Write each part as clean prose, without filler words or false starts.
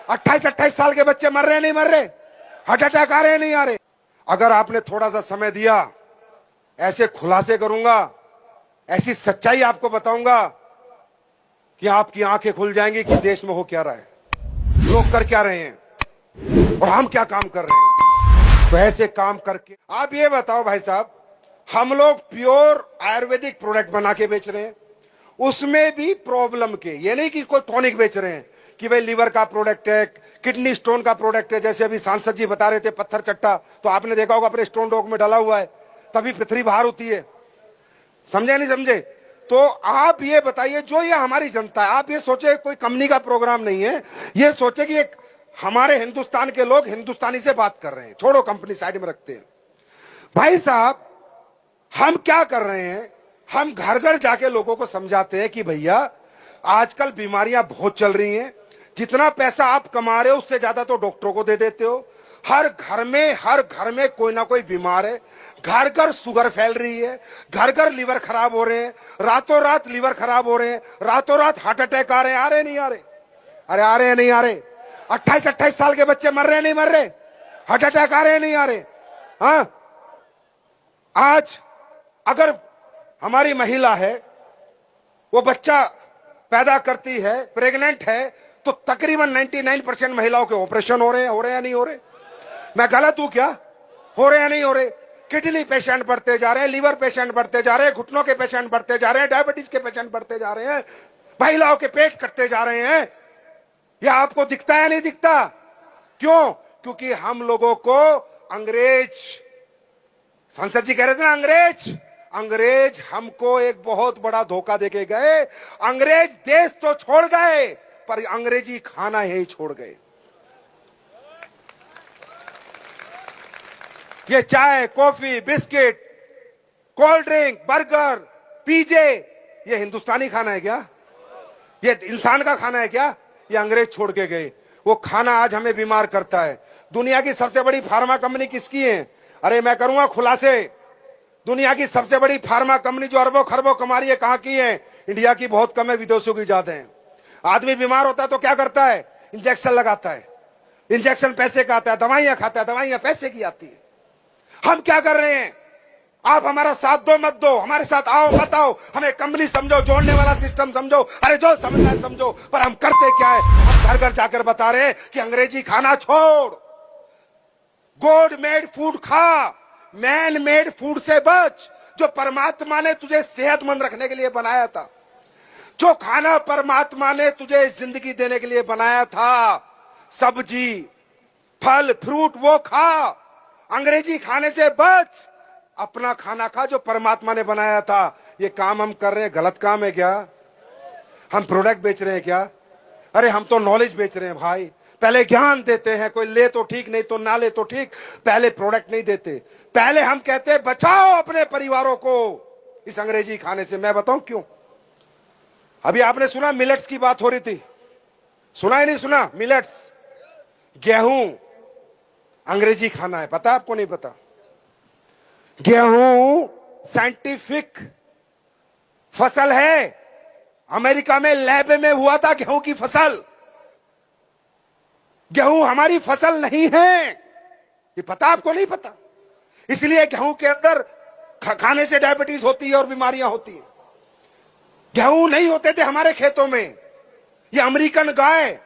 28-28 साल के बच्चे मर रहे नहीं मर रहे, हार्ट अटैक आ रहे नहीं आ रहे। अगर आपने थोड़ा सा समय दिया, ऐसे खुलासे करूंगा, ऐसी सच्चाई आपको बताऊंगा कि आपकी आंखें खुल जाएंगी कि देश में हो क्या रहा है, लोग कर क्या रहे हैं और हम क्या काम कर रहे हैं। तो ऐसे काम करके आप ये बताओ भाई साहब, हम लोग प्योर आयुर्वेदिक प्रोडक्ट बना के बेच रहे हैं, उसमें भी प्रॉब्लम के, ये नहीं कि कोई टॉनिक बेच रहे हैं कि भाई लीवर का प्रोडक्ट है, किडनी स्टोन का प्रोडक्ट है। जैसे अभी सांसद जी बता रहे थे पत्थर चट्टा, तो आपने देखा होगा अपने स्टोन डॉग में डाला हुआ है, तभी पृथ्वी बाहर होती है। समझे नहीं समझे? तो आप ये बताइए, जो ये हमारी जनता है, आप ये सोचे कोई कंपनी का प्रोग्राम नहीं है, ये सोचे कि एक हमारे हिंदुस्तान के लोग हिंदुस्तानी से बात कर रहे हैं, छोड़ो कंपनी साइड में रखते हैं। भाई साहब, हम क्या कर रहे हैं, हम घर घर जाके लोगों को समझाते हैं कि भैया आजकल बीमारियां बहुत चल रही हैं, जितना पैसा आप कमा रहे हो उससे ज्यादा तो डॉक्टरों को दे देते हो। हर घर में कोई ना कोई बीमार है, घर घर शुगर फैल रही है, घर घर लीवर खराब हो रहे हैं, रातों रात लीवर खराब हो रहे हैं, रातों रात हार्ट अटैक आ रहे हैं, आ रहे नहीं आ रहे, अरे आ रहे हैं नहीं आ रहे, 28-28 साल के बच्चे मर रहे नहीं मर रहे, हार्ट अटैक आ रहे नहीं आ रहे। हाँ, आज अगर हमारी महिला है, वो बच्चा पैदा करती है, प्रेग्नेंट है, तो तकरीबन 99% महिलाओं के ऑपरेशन हो रहे हैं या नहीं हो रहे? मैं गलत हूं क्या? हो रहे हैं नहीं हो रहे? किडनी पेशेंट बढ़ते जा रहे हैं, लीवर पेशेंट बढ़ते जा रहे हैं, घुटनों के पेशेंट बढ़ते जा रहे हैं, डायबिटीज के पेशेंट बढ़ते जा रहे हैं, महिलाओं के पेट कटते जा रहे हैं। यह आपको दिखता है नहीं दिखता? क्यों? क्योंकि हम लोगों को अंग्रेज, संसद जी कह रहे थे ना, अंग्रेज हमको एक बहुत बड़ा धोखा देके गए। अंग्रेज देश तो छोड़ गए, पर अंग्रेजी खाना यही छोड़ गए। ये चाय, coffee, biscuit, cold drink, burger, पिज़्ज़े, ये हिंदुस्तानी खाना है क्या? ये इंसान का खाना है क्या? ये अंग्रेज छोड़ के गए। वो खाना आज हमें बीमार करता है। दुनिया की सबसे बड़ी फार्मा कंपनी किसकी है? अरे मैं करूंगा खुलासे। दुनिया की सबसे बड़ी फार्मा कंपनी जो अरबों खरबों कमा रही है, कहां की है? इंडिया की बहुत कम है, विदेशों की ज्यादा है। आदमी बीमार होता है तो क्या करता है? इंजेक्शन लगाता है। इंजेक्शन पैसे का आता है, दवाइयां खाता है, दवाइयां पैसे की आती है। हम क्या कर रहे हैं? आप हमारा साथ दो मत दो, हमारे साथ आओ मत आओ, हमें कंपनी समझो, जोड़ने वाला सिस्टम समझो, अरे जो समझना है समझो, पर हम करते क्या है? हम घर घर जाकर बता रहे हैं कि अंग्रेजी खाना छोड़, गॉड मेड फूड खा, मैन मेड फूड से बच। जो परमात्मा ने तुझे सेहतमंद रखने के लिए बनाया था, जो खाना परमात्मा ने तुझे जिंदगी देने के लिए बनाया था, सब्जी, फल, फ्रूट, वो खा। अंग्रेजी खाने से बच, अपना खाना खा जो परमात्मा ने बनाया था। ये काम हम कर रहे हैं, गलत काम है क्या? हम प्रोडक्ट बेच रहे हैं क्या? अरे हम तो नॉलेज बेच रहे हैं भाई। पहले ज्ञान देते हैं, कोई ले तो ठीक, नहीं तो ना ले तो ठीक। पहले प्रोडक्ट नहीं देते, पहले हम कहते हैं बचाओ अपने परिवारों को इस अंग्रेजी खाने से। मैं बताऊं क्यों? अभी आपने सुना मिलेट्स की बात हो रही थी, सुना ही नहीं सुना? मिलेट्स, गेहूं अंग्रेजी खाना है, पता आपको? नहीं पता? गेहूं साइंटिफिक फसल है। अमेरिका में लैब में हुआ था गेहूं की फसल। गेहूं हमारी फसल नहीं है, ये पता आपको? नहीं पता? इसलिए गेहूं के अंदर खाने से डायबिटीज होती है और बीमारियां होती है। गेहूं नहीं होते थे हमारे खेतों में। ये अमेरिकन गाय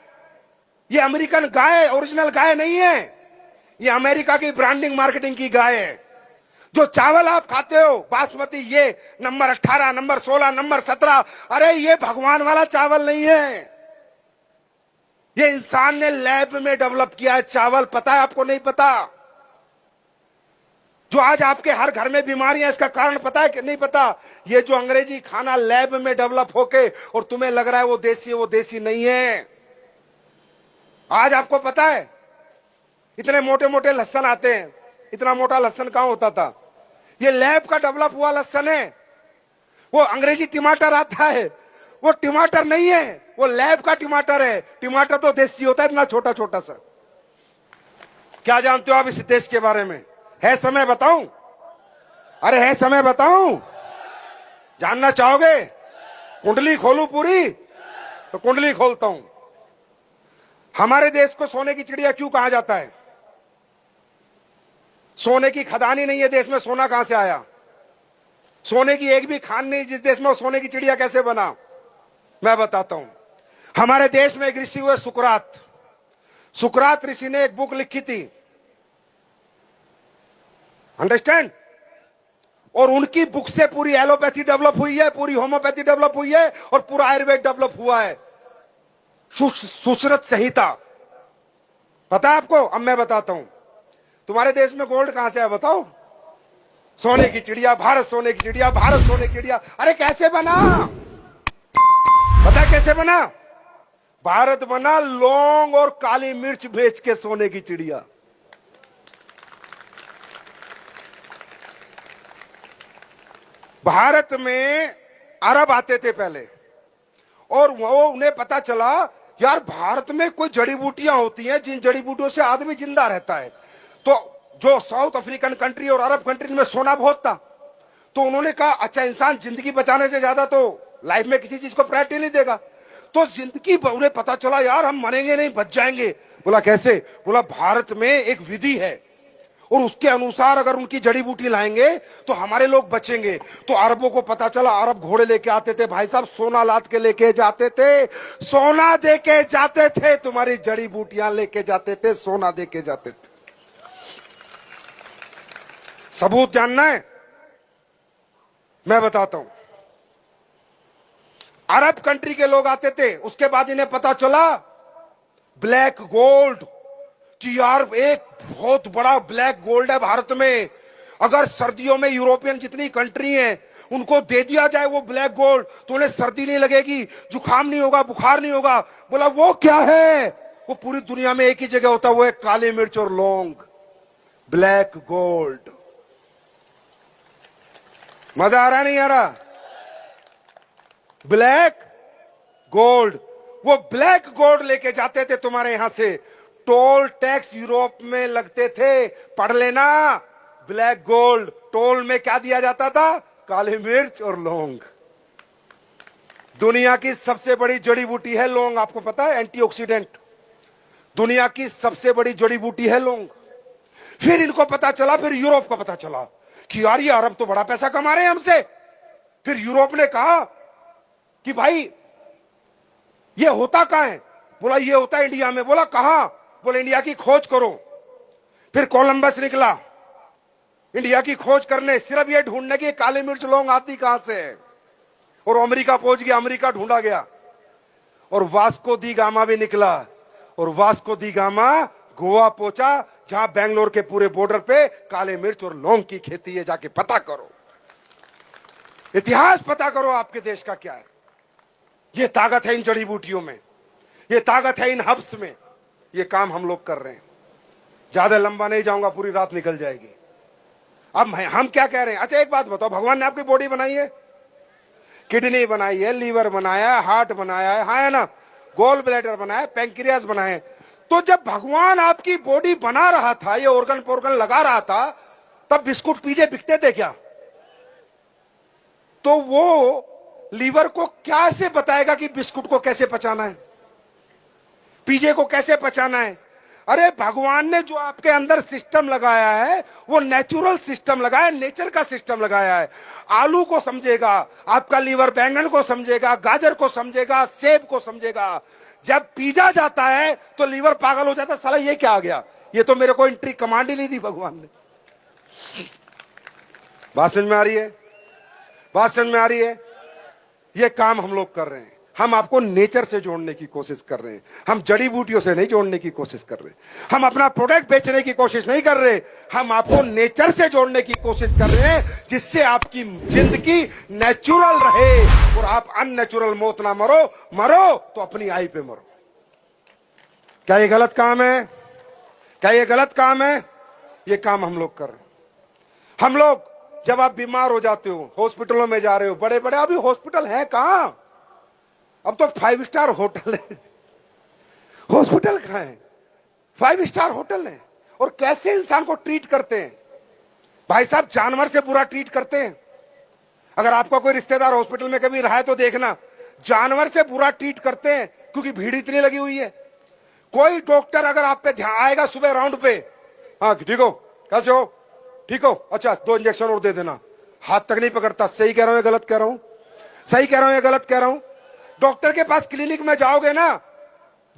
ओरिजिनल गाय नहीं है, ये अमेरिका की ब्रांडिंग मार्केटिंग की गाय है। जो चावल आप खाते हो बासमती, ये नंबर 18, नंबर 16, नंबर 17, अरे ये भगवान वाला चावल नहीं है। ये इंसान ने लैब में डेवलप किया है चावल। पता है आपको? नहीं पता? जो आज आपके हर घर में बीमारियां, इसका कारण पता है कि नहीं पता? ये जो अंग्रेजी खाना लैब में डेवलप होके और तुम्हें लग रहा है वो देसी है, वो देसी नहीं है। आज आपको पता है इतने मोटे मोटे लहसन आते हैं, इतना मोटा लहसन कहां होता था? ये लैब का डेवलप हुआ लहसन है। वो अंग्रेजी टमाटर आता है, वो टमाटर नहीं है, वो लैब का टमाटर है। टमाटर तो देसी होता है, इतना छोटा छोटा सा। क्या जानते हो आप इस देश के बारे में? है समय बताऊं? अरे है समय बताऊं? जानना चाहोगे? कुंडली खोलूं पूरी? तो कुंडली खोलता हूं। हमारे देश को सोने की चिड़िया क्यों कहा जाता है? सोने की खदान ही नहीं है देश में, सोना कहां से आया? सोने की एक भी खान नहीं जिस देश में, वो सोने की चिड़िया कैसे बना? मैं बताता हूं। हमारे देश में एक ऋषि हुए सुकरात। सुकरात ऋषि ने एक बुक लिखी थी, अंडरस्टैंड? और उनकी बुक से पूरी एलोपैथी डेवलप हुई है, पूरी होम्योपैथी डेवलप हुई है, और पूरा आयुर्वेद डेवलप हुआ है। सुश्रुत संहिता, पता है आपको? अब मैं बताता हूं। तुम्हारे देश में गोल्ड कहां से है बताओ? सोने की चिड़िया, भारत सोने की चिड़िया, भारत सोने की चिड़िया। अरे कैसे बना? पता कैसे बना? भारत बना लौंग और काली मिर्च बेच के सोने की चिड़िया। भारत में अरब आते थे पहले, और वो उन्हें पता चला यार भारत में कोई जड़ी बूटियां होती हैं जिन जड़ी बूटियों से आदमी जिंदा रहता है। तो जो साउथ अफ्रीकन कंट्री और अरब कंट्री में सोना बहुत था, तो उन्होंने कहा अच्छा इंसान जिंदगी बचाने से ज्यादा तो लाइफ में किसी चीज को प्रायोरिटी नहीं देगा। तो जिंदगी, उन्हें पता चला यार हम मरेंगे नहीं, बच जाएंगे। बोला कैसे? बोला भारत में एक विधि है और उसके अनुसार अगर उनकी जड़ी बूटी लाएंगे तो हमारे लोग बचेंगे। तो अरबों को पता चला, अरब घोड़े लेके आते थे भाई साहब, सोना लाद के लेके जाते थे, सोना दे के जाते थे, तुम्हारी जड़ी बूटियां लेके जाते थे, सोना दे के जाते थे। सबूत जानना है? मैं बताता हूं। अरब कंट्री के लोग आते थे, उसके बाद इन्हें पता चला ब्लैक गोल्ड, कि यार एक बहुत बड़ा ब्लैक गोल्ड है भारत में। अगर सर्दियों में यूरोपियन जितनी कंट्री हैं उनको दे दिया जाए वो ब्लैक गोल्ड, तो उन्हें सर्दी नहीं लगेगी, जुकाम नहीं होगा, बुखार नहीं होगा। बोला वो क्या है? वो पूरी दुनिया में एक ही जगह होता है, वो है काली मिर्च और लौंग, ब्लैक गोल्ड। मजा आ रहा नहीं आ रहा? ब्लैक गोल्ड, वो ब्लैक गोल्ड लेके जाते थे तुम्हारे यहां से। टोल टैक्स यूरोप में लगते थे, पढ़ लेना। ब्लैक गोल्ड, टोल में क्या दिया जाता था? काली मिर्च और लौंग। दुनिया की सबसे बड़ी जड़ी बूटी है लौंग, आपको पता है? एंटीऑक्सीडेंट, दुनिया की सबसे बड़ी जड़ी बूटी है लौंग। फिर इनको पता चला, फिर यूरोप को पता चला कि यार ये अरब तो बड़ा पैसा कमा रहे हैं हमसे। फिर यूरोप ने कहा कि भाई ये होता कहां है? बोला ये होता है इंडिया में। बोला कहां? बोले इंडिया की खोज करो। फिर कोलंबस निकला इंडिया की खोज करने, सिर्फ ये ढूंढने की काली मिर्च लौंग आती कहां से है। और अमेरिका पहुंच गया, अमेरिका ढूंढा गया, और वास्को दी गामा भी निकला, और वास्को दी गामा गोवा पहुंचा, जहां बेंगलोर के पूरे बॉर्डर पे काले मिर्च और लौंग की खेती है। जाके पता करो, इतिहास पता करो आपके देश का क्या है। ये ताकत है इन जड़ी बूटियों में, ये ताकत है इन हब्स में। ये काम हम लोग कर रहे हैं। ज्यादा लंबा नहीं जाऊंगा, पूरी रात निकल जाएगी। अब हम क्या कह रहे हैं? अच्छा एक बात बताओ, भगवान ने आपकी बॉडी बनाई है, किडनी बनाई है, लीवर बनाया है, हार्ट बनाया है, हाँ है ना, गोल ब्लैडर बनाया, पैंक्रियास बनाए। तो जब भगवान आपकी बॉडी बना रहा था, ये ऑर्गन पोर्गन लगा रहा था, तब बिस्कुट पीजे बिकते थे क्या? तो वो लीवर को कैसे बताएगा कि बिस्कुट को कैसे पचाना है, पीजे को कैसे पचाना है? अरे भगवान ने जो आपके अंदर सिस्टम लगाया है वो नेचुरल सिस्टम लगाया, नेचर का सिस्टम लगाया है। आलू को समझेगा आपका लीवर, बैंगन को समझेगा, गाजर को समझेगा, सेब को समझेगा। जब पीजा जाता है तो लीवर पागल हो जाता है, साला ये क्या आ गया, ये तो मेरे को एंट्री कमांड ही नहीं दी भगवान ने। बात समझ में आ रही है? बात समझ में आ रही है? ये काम हम लोग कर रहे हैं। हम आपको नेचर से जोड़ने की कोशिश कर रहे हैं, हम जड़ी बूटियों से नहीं जोड़ने की कोशिश कर रहे। हम अपना प्रोडक्ट बेचने की कोशिश नहीं कर रहे, हम आपको नेचर से जोड़ने की कोशिश कर रहे हैं, जिससे आपकी जिंदगी नेचुरल रहे और आप अननेचुरल मौत ना मरो। मरो तो अपनी आई पे मरो। क्या ये गलत काम है? क्या ये गलत काम है? ये काम हम लोग कर रहे हैं। हम लोग, जब आप बीमार हो जाते हो, हॉस्पिटलों में जा रहे हो, बड़े बड़े, अभी हॉस्पिटल है कहां? अब तो 5 स्टार होटल है, हॉस्पिटल कहां है? 5 स्टार होटल है। और कैसे इंसान को ट्रीट करते हैं भाई साहब, जानवर से बुरा ट्रीट करते हैं। अगर आपका कोई रिश्तेदार हॉस्पिटल में कभी रहा है तो देखना, जानवर से बुरा ट्रीट करते हैं, क्योंकि भीड़ इतनी लगी हुई है। कोई डॉक्टर अगर आप पे ध्यान आएगा सुबह राउंड पे, हाँ ठीक हो, कैसे हो, ठीक हो, अच्छा 2 इंजेक्शन और दे देना, हाथ तक नहीं पकड़ता। सही कह रहा हूं या गलत कह रहा हूं? सही कह रहा हूं या गलत कह रहा हूं? डॉक्टर के पास क्लिनिक में जाओगे ना,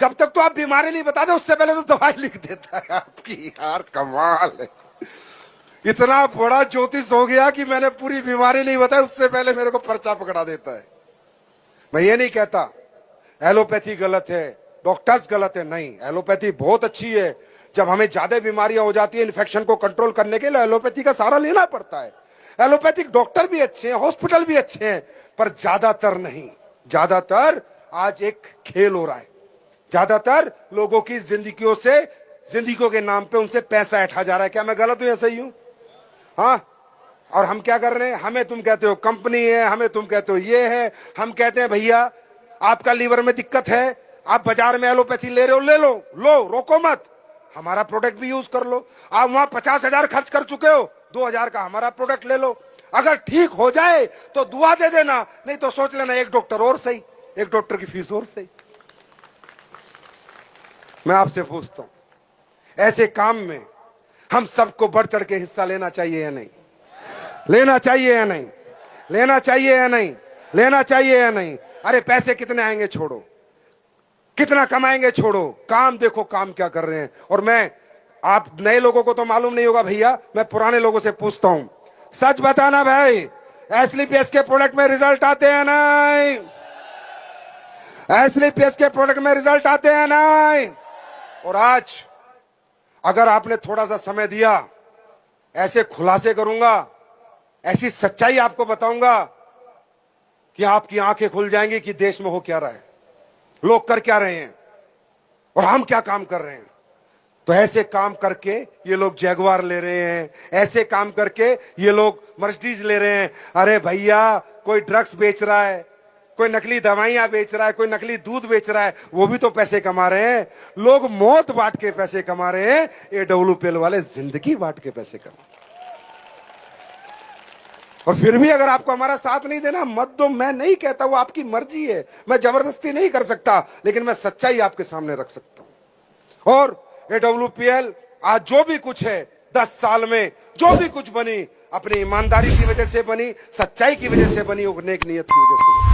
जब तक तो आप बीमारी नहीं बताते उससे पहले तो दवाई लिख देता है आपकी। यार कमाल है, इतना बड़ा ज्योतिष हो गया कि मैंने पूरी बीमारी नहीं बताई उससे पहले मेरे को पर्चा पकड़ा देता है। मैं ये नहीं कहता एलोपैथी गलत है, डॉक्टर्स गलत है, नहीं, एलोपैथी बहुत अच्छी है। जब हमें ज्यादा बीमारियां हो जाती है, इन्फेक्शन को कंट्रोल करने के लिए एलोपैथी का सहारा लेना पड़ता है। एलोपैथिक डॉक्टर भी अच्छे हैं, हॉस्पिटल भी अच्छे हैं, पर ज्यादातर नहीं। ज्यादातर आज एक खेल हो रहा है, ज्यादातर लोगों की जिंदगियों से, जिंदगियों के नाम पे उनसे पैसा ऐंठा जा रहा है। क्या मैं गलत हूं या सही हूं? हाँ, और हम क्या कर रहे हैं? हमें तुम कहते हो कंपनी है, हमें तुम कहते हो ये है, हम कहते हैं भैया आपका लीवर में दिक्कत है, आप बाजार में एलोपैथी ले रहे हो, ले लो, लो, रोको मत, हमारा प्रोडक्ट भी यूज कर लो। आप वहां 50,000 खर्च कर चुके हो, 2,000 का हमारा प्रोडक्ट ले लो। अगर ठीक हो जाए तो दुआ दे देना, नहीं तो सोच लेना एक डॉक्टर और सही, एक डॉक्टर की फीस और सही। मैं आपसे पूछता हूं, ऐसे काम में हम सबको बढ़ चढ़ के हिस्सा लेना चाहिए या नहीं? लेना चाहिए या नहीं? लेना चाहिए या नहीं? लेना चाहिए या नहीं? अरे पैसे कितने आएंगे छोड़ो, कितना कमाएंगे छोड़ो, काम देखो काम क्या कर रहे हैं। और मैं, आप नए लोगों को तो मालूम नहीं होगा भैया, मैं पुराने लोगों से पूछता हूं, सच बताना भाई, एसलीपीएस के प्रोडक्ट में रिजल्ट आते हैं नहीं? एसलीपीएस के प्रोडक्ट में रिजल्ट आते हैं नहीं? और आज अगर आपने थोड़ा सा समय दिया, ऐसे खुलासे करूंगा, ऐसी सच्चाई आपको बताऊंगा कि आपकी आंखें खुल जाएंगी कि देश में हो क्या रहा है, लोग कर क्या रहे हैं और हम क्या काम कर रहे हैं। तो ऐसे काम करके ये लोग जैगवार ले रहे हैं, ऐसे काम करके ये लोग मर्सिडीज ले रहे हैं। अरे भैया, कोई ड्रग्स बेच रहा है, कोई नकली दवाइयां बेच रहा है, कोई नकली दूध बेच रहा है, वो भी तो पैसे कमा रहे हैं। लोग मौत बांट के पैसे कमा रहे हैं, ये डब्ल्यूपीएल वाले जिंदगी बांट के पैसे कमा। और फिर भी अगर आपको हमारा साथ नहीं देना, मत दो, मैं नहीं कहता, वो आपकी मर्जी है, मैं जबरदस्ती नहीं कर सकता, लेकिन मैं सच्चाई आपके सामने रख सकता हूं। और ये डब्ल्यूपीएल आज जो भी कुछ है, 10 साल में जो भी कुछ बनी, अपनी ईमानदारी की वजह से बनी, सच्चाई की वजह से बनी, और नेक नियत की वजह से।